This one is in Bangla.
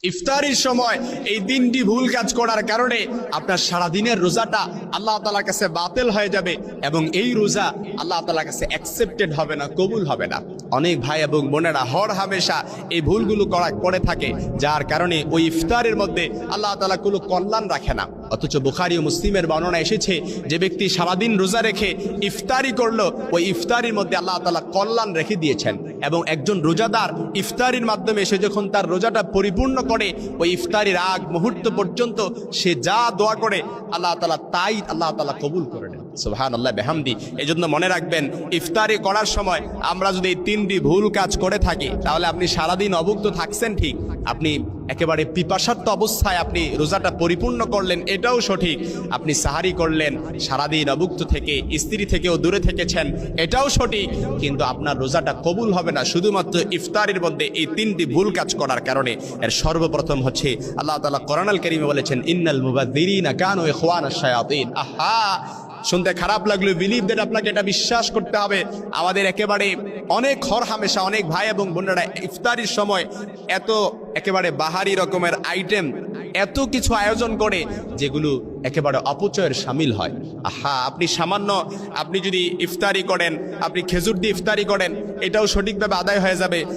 ইফতারির সময় এই তিনটি ভুল কাজ করার কারণে আপনার সারাদিনের রোজাটা আল্লাহ তাআলার কাছে বাতিল হয়ে যাবে এবং এই রোজা আল্লাহ তাআলার কাছে অ্যাকসেপ্টেড হবে না, কবুল হবে না। অনেক ভাই এবং বোনেরা হর হামেশা এই ভুলগুলো করে থাকে, যার কারণে ওই ইফতারের মধ্যে আল্লাহ তাআলা কোনো কল্যাণ রাখে না। অথচ বুখারী ও মুসলিমের বর্ণনা এসেছে, যে ব্যক্তি সারাদিন রোজা রেখে ইফতারি করলো, ওই ইফতারির মধ্যে আল্লাহ তাআলা কল্যাণ রেখে দিয়েছেন। এবং একজন রোজাদার ইফতারির মাধ্যমে সে যখন তার রোজাটা পরিপূর্ণ করে, ওই ইফতারির আগ মুহূর্ত পর্যন্ত সে যা দোয়া করে আল্লাহ তাআলা তাই আল্লাহ তাআলা কবুল করে নেন। সুবহানাল্লাহ বিহামদি। এজন্য মনে রাখবেন, ইফতারি করার সময় আমরা যদি এই তিনটি ভুল কাজ করে থাকি, তাহলে আপনি সারাদিন অভুক্ত থাকছেন ঠিক, আপনি একেবারে পিপাসার্ত অবস্থায় আপনি রোজাটা পরিপূর্ণ করলেন, এটাও সঠিক। আপনি সাহারি করলেন, সারাদিন অভুক্ত থেকে স্ত্রী থেকেও দূরে থেকেছেন, এটাও সঠিক, কিন্তু আপনার রোজাটা কবুল হবে না শুধুমাত্র ইফতারির মধ্যে এই তিনটি ভুল কাজ করার কারণে। এর সর্বপ্রথম হচ্ছে আল্লাহ তাআলা কোরআনুল কারীমে বলেছেন, ইন্নাল মুবাযযিরিনা কানু ইখওয়ানাশ শায়াতিন। আহা, শুনতে খারাপ লাগলো, বিলিভ দ্যাট, আপনাকে এটা বিশ্বাস করতে হবে। আমাদের একেবারে অনেক হরহামেশা অনেক ভাই এবং বোনেরা ইফতারির সময় এত একেবারে বাহারি রকমের আইটেম, এত কিছু আয়োজন করে যেগুলো একেবারে অপচয়ের শামিল হয়। আহা, আপনি সামান্য আপনি যদি ইফতারি করেন, আপনি খেজুর দিয়ে ইফতারি করেন, এটাও সঠিকভাবে আদায় হয়ে যাবে।